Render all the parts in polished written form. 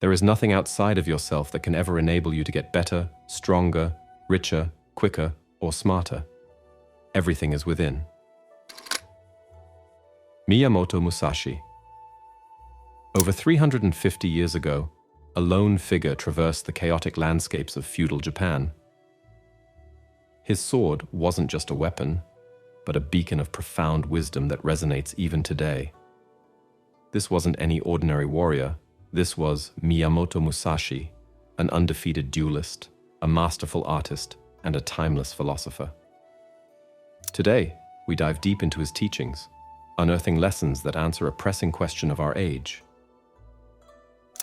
There is nothing outside of yourself that can ever enable you to get better, stronger, richer, quicker, or smarter. Everything is within. Miyamoto Musashi. Over 350 years ago, a lone figure traversed the chaotic landscapes of feudal Japan. His sword wasn't just a weapon, but a beacon of profound wisdom that resonates even today. This wasn't any ordinary warrior. This was Miyamoto Musashi, an undefeated duelist, a masterful artist, and a timeless philosopher. Today, we dive deep into his teachings, unearthing lessons that answer a pressing question of our age.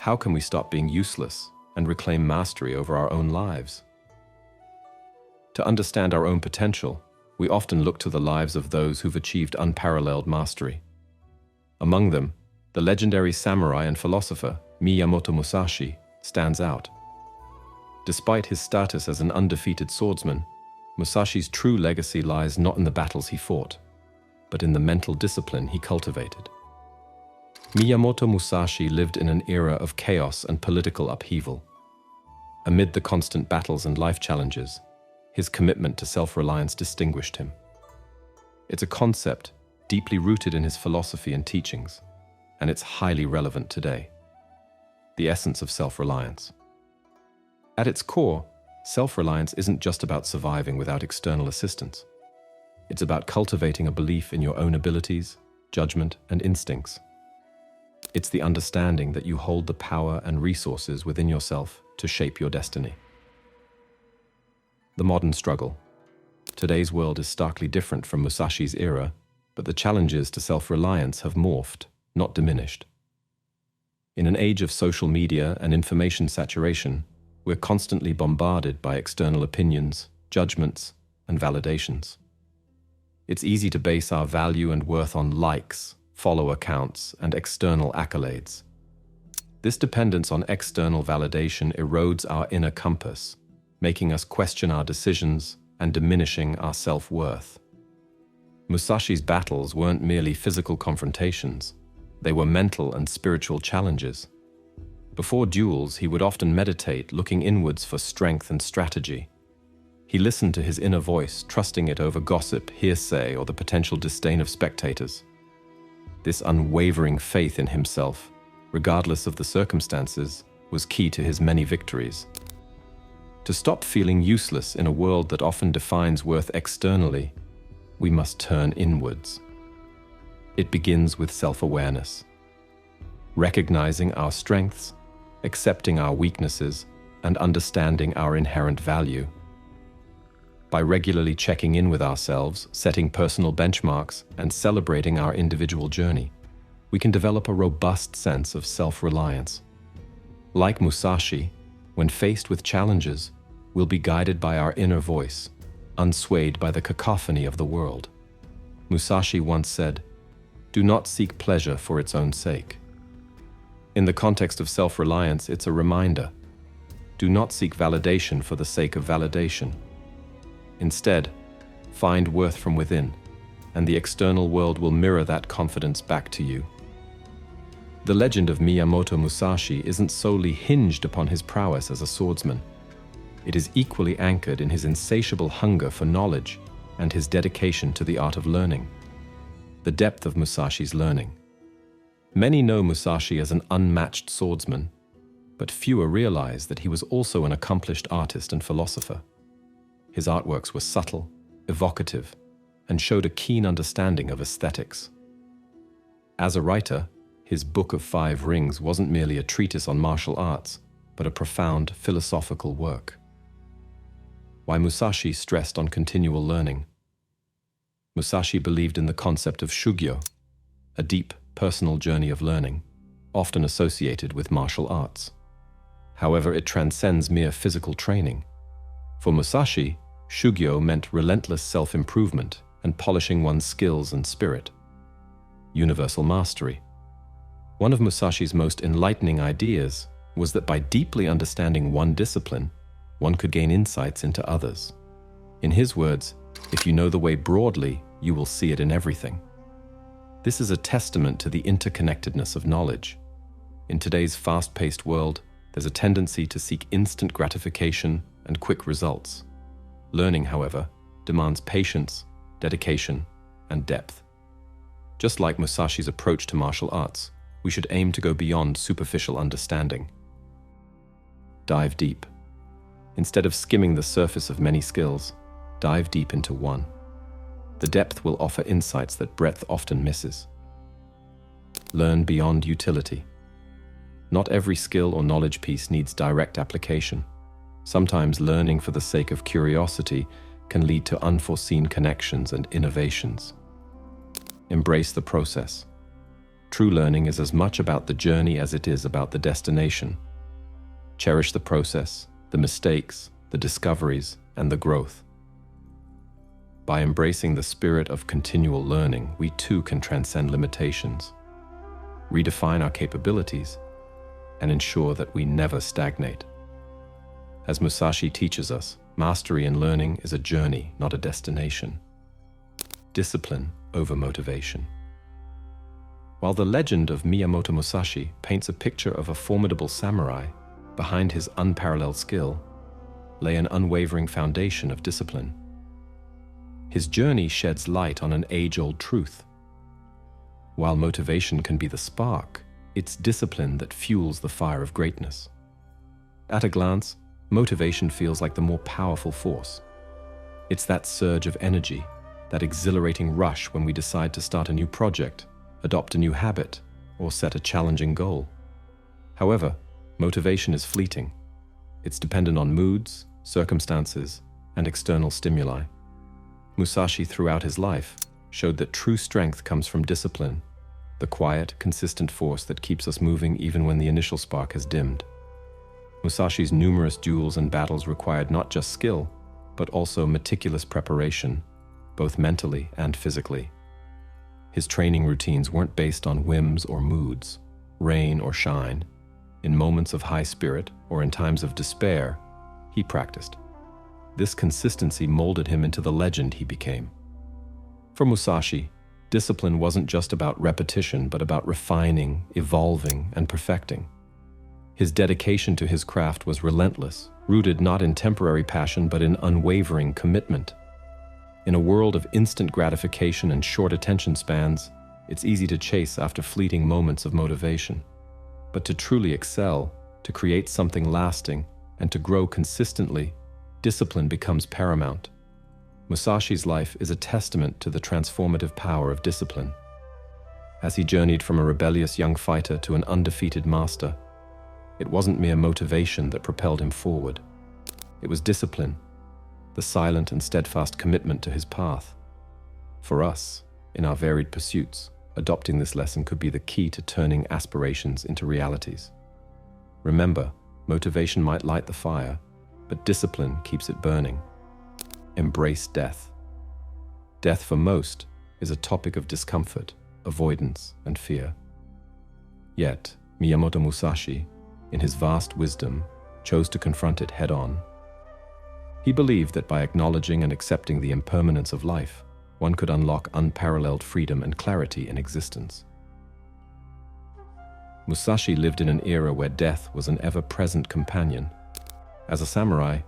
How can we stop being useless and reclaim mastery over our own lives? To understand our own potential, we often look to the lives of those who've achieved unparalleled mastery. Among them, the legendary samurai and philosopher Miyamoto Musashi stands out. Despite his status as an undefeated swordsman, Musashi's true legacy lies not in the battles he fought, but in the mental discipline he cultivated. Miyamoto Musashi lived in an era of chaos and political upheaval. Amid the constant battles and life challenges, his commitment to self-reliance distinguished him. It's a concept deeply rooted in his philosophy and teachings, and it's highly relevant today. The essence of self-reliance. At its core, self-reliance isn't just about surviving without external assistance. It's about cultivating a belief in your own abilities, judgment, and instincts. It's the understanding that you hold the power and resources within yourself to shape your destiny. The modern struggle. Today's world is starkly different from Musashi's era, but the challenges to self-reliance have morphed, not diminished. In an age of social media and information saturation, we're constantly bombarded by external opinions, judgments, and validations. It's easy to base our value and worth on likes, follower counts, and external accolades. This dependence on external validation erodes our inner compass, making us question our decisions and diminishing our self-worth. Musashi's battles weren't merely physical confrontations. They were mental and spiritual challenges. Before duels, he would often meditate, looking inwards for strength and strategy. He listened to his inner voice, trusting it over gossip, hearsay, or the potential disdain of spectators. This unwavering faith in himself, regardless of the circumstances, was key to his many victories. To stop feeling useless in a world that often defines worth externally, we must turn inwards. It begins with self-awareness. Recognizing our strengths, accepting our weaknesses, and understanding our inherent value. By regularly checking in with ourselves, setting personal benchmarks, and celebrating our individual journey, we can develop a robust sense of self-reliance. Like Musashi, when faced with challenges, we'll be guided by our inner voice, unswayed by the cacophony of the world. Musashi once said, "Do not seek pleasure for its own sake." In the context of self-reliance, it's a reminder. Do not seek validation for the sake of validation. Instead, find worth from within, and the external world will mirror that confidence back to you. The legend of Miyamoto Musashi isn't solely hinged upon his prowess as a swordsman. It is equally anchored in his insatiable hunger for knowledge and his dedication to the art of learning. The depth of Musashi's learning. Many know Musashi as an unmatched swordsman, but fewer realize that he was also an accomplished artist and philosopher. His artworks were subtle, evocative, and showed a keen understanding of aesthetics. As a writer, his Book of Five Rings wasn't merely a treatise on martial arts, but a profound philosophical work. Why Musashi stressed on continual learning. Musashi believed in the concept of shugyo, a deep, personal journey of learning, often associated with martial arts. However, it transcends mere physical training. For Musashi, shugyo meant relentless self-improvement and polishing one's skills and spirit. Universal mastery. One of Musashi's most enlightening ideas was that by deeply understanding one discipline, one could gain insights into others. In his words, if you know the way broadly, you will see it in everything. This is a testament to the interconnectedness of knowledge. In today's fast-paced world, there's a tendency to seek instant gratification and quick results. Learning, however, demands patience, dedication, and depth. Just like Musashi's approach to martial arts, we should aim to go beyond superficial understanding. Dive deep. Instead of skimming the surface of many skills, dive deep into one. The depth will offer insights that breadth often misses. Learn beyond utility. Not every skill or knowledge piece needs direct application. Sometimes learning for the sake of curiosity can lead to unforeseen connections and innovations. Embrace the process. True learning is as much about the journey as it is about the destination. Cherish the process, the mistakes, the discoveries, and the growth. By embracing the spirit of continual learning, we too can transcend limitations, redefine our capabilities, and ensure that we never stagnate. As Musashi teaches us, mastery in learning is a journey, not a destination. Discipline over motivation. While the legend of Miyamoto Musashi paints a picture of a formidable samurai, behind his unparalleled skill lay an unwavering foundation of discipline. His journey sheds light on an age-old truth. While motivation can be the spark, it's discipline that fuels the fire of greatness. At a glance, motivation feels like the more powerful force. It's that surge of energy, that exhilarating rush when we decide to start a new project, adopt a new habit, or set a challenging goal. However, motivation is fleeting. It's dependent on moods, circumstances, and external stimuli. Musashi, throughout his life, showed that true strength comes from discipline, the quiet, consistent force that keeps us moving even when the initial spark has dimmed. Musashi's numerous duels and battles required not just skill, but also meticulous preparation, both mentally and physically. His training routines weren't based on whims or moods, rain or shine. In moments of high spirit or in times of despair, he practiced. This consistency molded him into the legend he became. For Musashi, discipline wasn't just about repetition, but about refining, evolving, and perfecting. His dedication to his craft was relentless, rooted not in temporary passion, but in unwavering commitment. In a world of instant gratification and short attention spans, it's easy to chase after fleeting moments of motivation. But to truly excel, to create something lasting, and to grow consistently, discipline becomes paramount. Musashi's life is a testament to the transformative power of discipline. As he journeyed from a rebellious young fighter to an undefeated master, it wasn't mere motivation that propelled him forward. It was discipline, the silent and steadfast commitment to his path. For us, in our varied pursuits, adopting this lesson could be the key to turning aspirations into realities. Remember, motivation might light the fire, but discipline keeps it burning. Embrace death. Death for most is a topic of discomfort, avoidance, and fear. Yet, Miyamoto Musashi, in his vast wisdom, chose to confront it head-on. He believed that by acknowledging and accepting the impermanence of life, one could unlock unparalleled freedom and clarity in existence. Musashi lived in an era where death was an ever-present companion. As a samurai,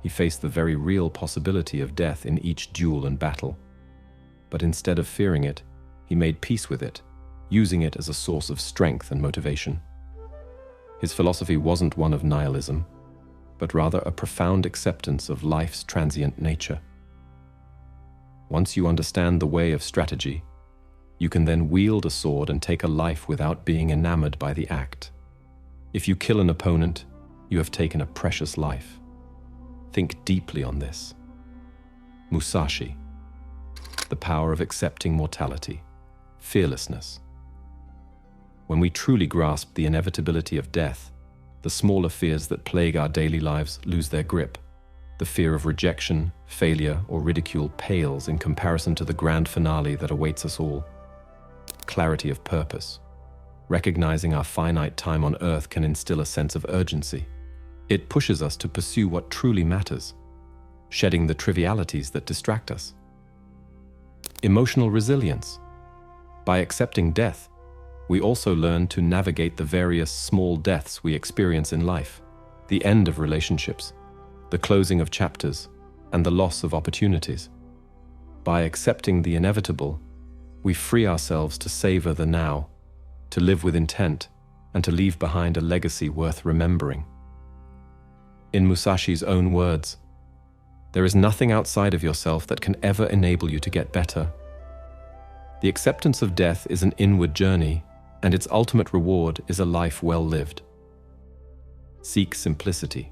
he faced the very real possibility of death in each duel and battle. But instead of fearing it, he made peace with it, using it as a source of strength and motivation. His philosophy wasn't one of nihilism, but rather a profound acceptance of life's transient nature. Once you understand the way of strategy, you can then wield a sword and take a life without being enamored by the act. If you kill an opponent, you have taken a precious life. Think deeply on this. Musashi, the power of accepting mortality, fearlessness. When we truly grasp the inevitability of death, the smaller fears that plague our daily lives lose their grip. The fear of rejection, failure, or ridicule pales in comparison to the grand finale that awaits us all. Clarity of purpose. Recognizing our finite time on Earth can instill a sense of urgency. It pushes us to pursue what truly matters, shedding the trivialities that distract us. Emotional resilience. By accepting death, we also learn to navigate the various small deaths we experience in life, the end of relationships, the closing of chapters, and the loss of opportunities. By accepting the inevitable, we free ourselves to savor the now, to live with intent, and to leave behind a legacy worth remembering. In Musashi's own words, "There is nothing outside of yourself that can ever enable you to get better. The acceptance of death is an inward journey, and its ultimate reward is a life well lived." Seek simplicity.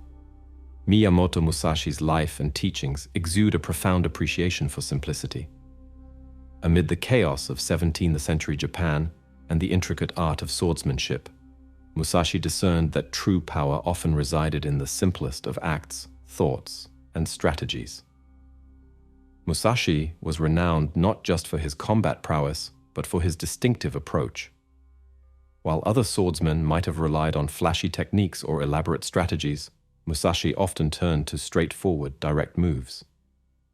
Miyamoto Musashi's life and teachings exude a profound appreciation for simplicity. Amid the chaos of 17th century Japan and the intricate art of swordsmanship, Musashi discerned that true power often resided in the simplest of acts, thoughts, and strategies. Musashi was renowned not just for his combat prowess, but for his distinctive approach. While other swordsmen might have relied on flashy techniques or elaborate strategies, Musashi often turned to straightforward, direct moves.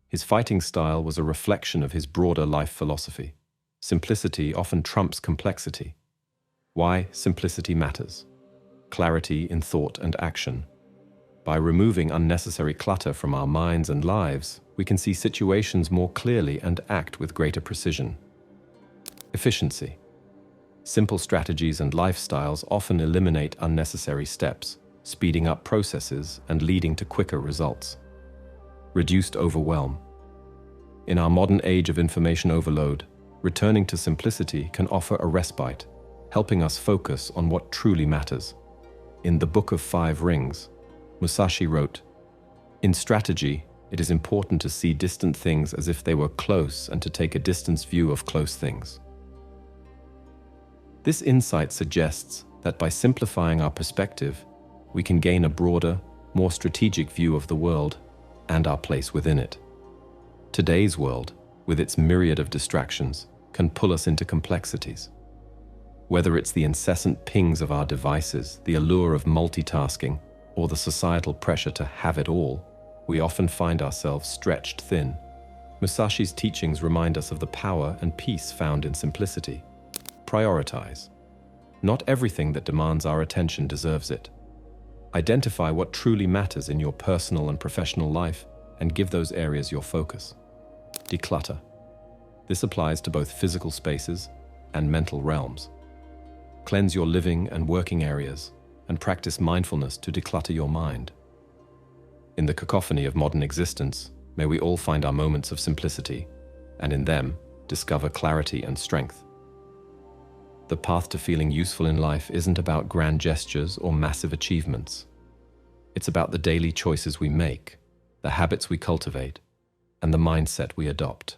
His fighting style was a reflection of his broader life philosophy. Simplicity often trumps complexity. Why simplicity matters. Clarity in thought and action. By removing unnecessary clutter from our minds and lives, we can see situations more clearly and act with greater precision. Efficiency. Simple strategies and lifestyles often eliminate unnecessary steps, speeding up processes and leading to quicker results. Reduced overwhelm. In our modern age of information overload, returning to simplicity can offer a respite, helping us focus on what truly matters. In the Book of Five Rings, Musashi wrote, "In strategy, it is important to see distant things as if they were close and to take a distance view of close things." This insight suggests that by simplifying our perspective, we can gain a broader, more strategic view of the world and our place within it. Today's world, with its myriad of distractions, can pull us into complexities. Whether it's the incessant pings of our devices, the allure of multitasking, or the societal pressure to have it all, we often find ourselves stretched thin. Musashi's teachings remind us of the power and peace found in simplicity. Prioritize. Not everything that demands our attention deserves it. Identify what truly matters in your personal and professional life and give those areas your focus. Declutter. This applies to both physical spaces and mental realms. Cleanse your living and working areas and practice mindfulness to declutter your mind. In the cacophony of modern existence, may we all find our moments of simplicity and in them discover clarity and strength. The path to feeling useful in life isn't about grand gestures or massive achievements. It's about the daily choices we make, the habits we cultivate, and the mindset we adopt.